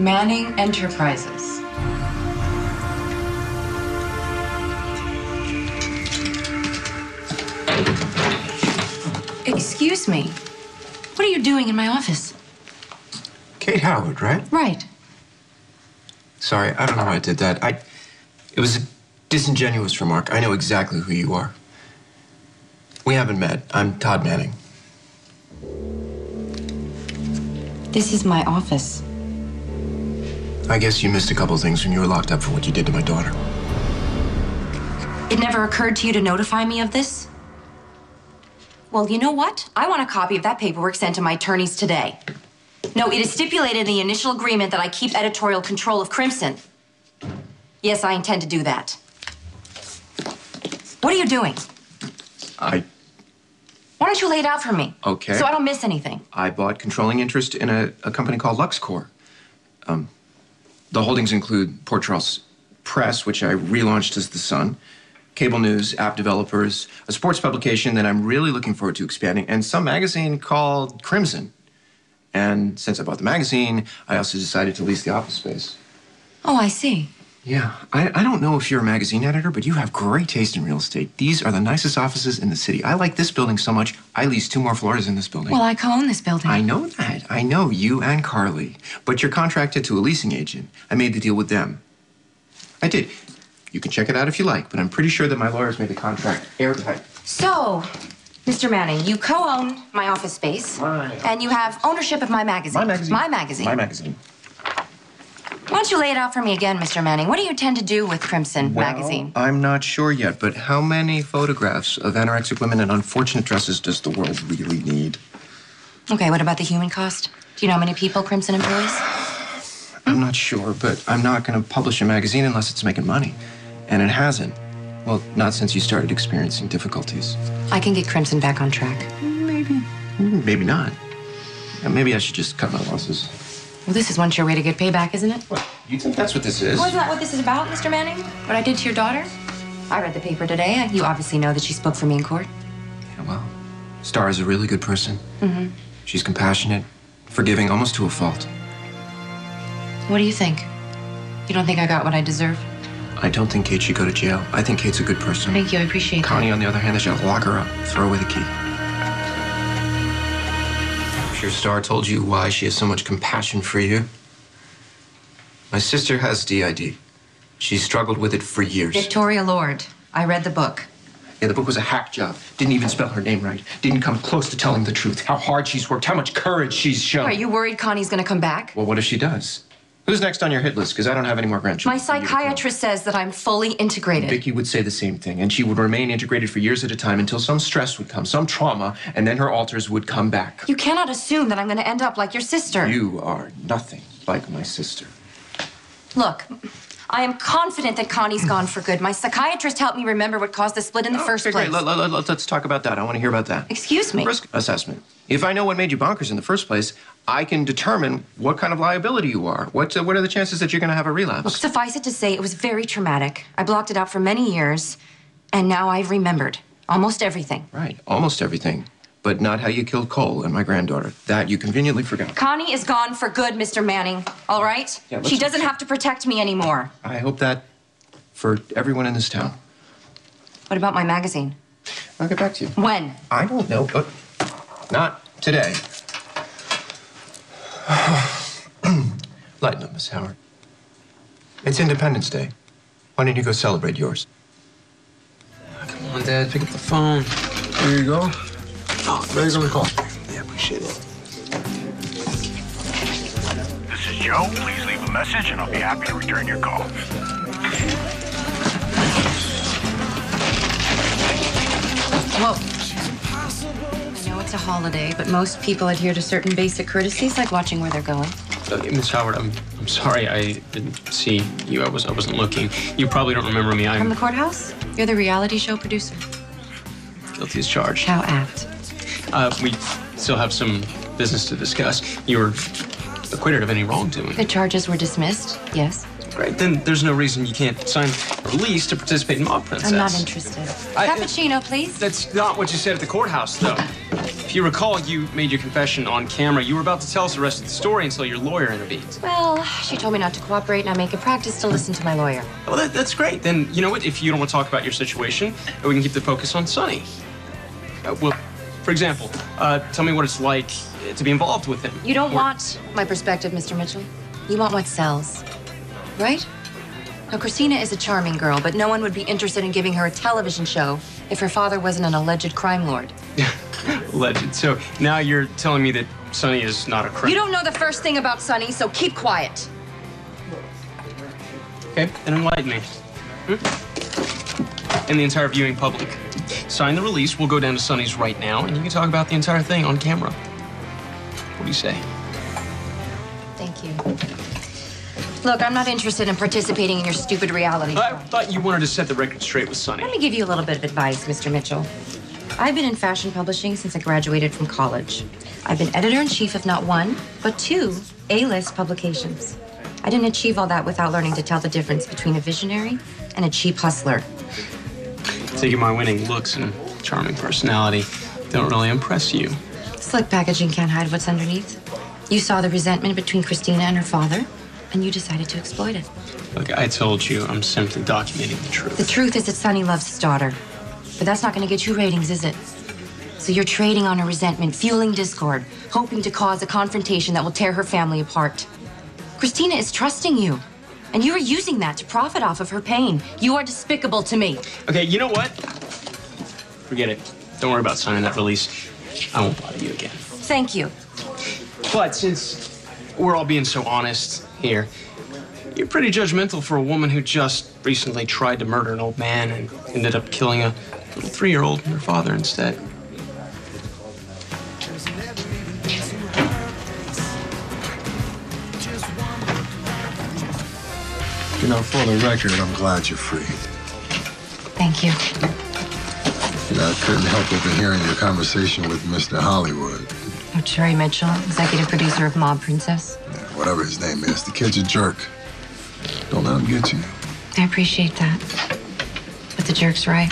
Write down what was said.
Manning Enterprises. Excuse me. What are you doing in my office? Kate Howard, right? Right. Sorry, I don't know why I did that. It was a disingenuous remark. I know exactly who you are. We haven't met. I'm Todd Manning. This is my office. I guess you missed a couple things when you were locked up for what you did to my daughter. It never occurred to you to notify me of this? Well, you know what? I want a copy of that paperwork sent to my attorneys today. No, it is stipulated in the initial agreement that I keep editorial control of Crimson. Yes, I intend to do that. What are you doing? Why don't you lay it out for me? Okay. So I don't miss anything. I bought controlling interest in a company called LuxCorp. The holdings include Port Charles Press, which I relaunched as The Sun, cable news, app developers, a sports publication that I'm really looking forward to expanding, and some magazine called Crimson. And since I bought the magazine, I also decided to lease the office space. Oh, I see. Yeah, I don't know if you're a magazine editor, but you have great taste in real estate. These are the nicest offices in the city. I like this building so much, I leased 2 more floors in this building. Well, I co-own this building. I know that. I know, you and Carly. But you're contracted to a leasing agent. I made the deal with them. I did. You can check it out if you like, but I'm pretty sure that my lawyers made the contract airtight. So, Mr. Manning, you co-own my office space. Right. And you have ownership of my magazine. My magazine. My magazine. My magazine. Why don't you lay it out for me again, Mr. Manning? What do you intend to do with Crimson magazine? I'm not sure yet, but how many photographs of anorexic women in unfortunate dresses does the world really need? Okay, what about the human cost? Do you know how many people Crimson employs? I'm not sure, but I'm not going to publish a magazine unless it's making money. And it hasn't. Well, not since you started experiencing difficulties. I can get Crimson back on track. Maybe. Maybe not. Maybe I should just cut my losses. Well, this is one sure way to get payback, isn't it? What? You think that's what this is? Well, isn't that what this is about, Mr. Manning? What I did to your daughter? I read the paper today. You obviously know that she spoke for me in court. Yeah, well, Star is a really good person. Mm-hmm. She's compassionate, forgiving, almost to a fault. What do you think? You don't think I got what I deserve? I don't think Kate should go to jail. I think Kate's a good person. Thank you, I appreciate Connie, that. on the other hand, they should lock her up, throw away the key. I'm sure Star told you why she has so much compassion for you. My sister has DID. She struggled with it for years. Victoria Lord. I read the book. Yeah, the book was a hack job. Didn't even spell her name right. Didn't come close to telling the truth. How hard she's worked, how much courage she's shown. Are you worried Connie's gonna come back? Well, what if she does? Who's next on your hit list? Because I don't have any more grandchildren. My psychiatrist says that I'm fully integrated. Vicky would say the same thing, and she would remain integrated for years at a time until some stress would come, some trauma, and then her alters would come back. You cannot assume that I'm gonna end up like your sister. You are nothing like my sister. Look, I am confident that Connie's gone for good. My psychiatrist helped me remember what caused the split in the first place. Great. Let's talk about that. I want to hear about that. Excuse me. Risk assessment. If I know what made you bonkers in the first place, I can determine what kind of liability you are. What are the chances that you're going to have a relapse? Look, suffice it to say, it was very traumatic. I blocked it out for many years, and now I've remembered almost everything. Right, almost everything. But not how you killed Cole and my granddaughter. That you conveniently forgot. Connie is gone for good, Mr. Manning. All right? Yeah, she doesn't have to protect me anymore. I hope that for everyone in this town. What about my magazine? I'll get back to you. When? I don't know, but not today. Lighten up, Miss Howard. It's Independence Day. Why don't you go celebrate yours? Come on, Dad, pick up the phone. There you go. Oh, ready to call. Yeah, appreciate it. This is Joe. Please leave a message and I'll be happy to return your call. Whoa. I know it's a holiday, but most people adhere to certain basic courtesies, like watching where they're going. Miss Howard, I'm sorry I didn't see you. I wasn't looking. You probably don't remember me. From I'm the courthouse? You're the reality show producer. guilty as charged. How apt. We still have some business to discuss. You were acquitted of any wrongdoing. The charges were dismissed, yes. Right, then there's no reason you can't sign a release to participate in Mob Princess. I'm not interested. Cappuccino, please. That's not what you said at the courthouse, though. If you recall, you made your confession on camera. You were about to tell us the rest of the story until your lawyer intervened. Well, she told me not to cooperate, and I make a practice to listen to my lawyer. Well, that's great. Then, you know what? If you don't want to talk about your situation, we can keep the focus on Sonny. Well, for example, tell me what it's like to be involved with him. You don't want my perspective, Mr. Mitchell. You want what sells, right? Now, Christina is a charming girl, but no one would be interested in giving her a television show if her father wasn't an alleged crime lord. Alleged. So now you're telling me that Sonny is not a criminal. You don't know the first thing about Sonny, so keep quiet. Okay, then enlighten me. And the entire viewing public. Sign the release. We'll go down to Sonny's right now, and you can talk about the entire thing on camera. What do you say? Thank you. Look, I'm not interested in participating in your stupid reality show. I thought you wanted to set the record straight with Sonny. Let me give you a little bit of advice, Mr. Mitchell. I've been in fashion publishing since I graduated from college. I've been editor-in-chief of not one, but two A-list publications. I didn't achieve all that without learning to tell the difference between a visionary and a cheap hustler. Taking my winning looks and charming personality don't really impress you. Slick packaging can't hide what's underneath. You saw the resentment between Christina and her father, and you decided to exploit it. Look, I told you I'm simply documenting the truth. The truth is that Sonny loves his daughter. But that's not going to get you ratings, is it? So you're trading on her resentment, fueling discord, hoping to cause a confrontation that will tear her family apart. Christina is trusting you, and you are using that to profit off of her pain. You are despicable to me. Okay, you know what? Forget it. Don't worry about signing that release. I won't bother you again. Thank you. But since we're all being so honest here, you're pretty judgmental for a woman who just recently tried to murder an old man and ended up killing a little 3-year-old and her father instead. You know, for the record, I'm glad you're free. Thank you. You know, I couldn't help overhearing your conversation with Mr. Hollywood. Oh, Cherry Mitchell, executive producer of Mob Princess. Yeah, whatever his name is. The kid's a jerk. Don't let him get you. I appreciate that. But the jerk's right.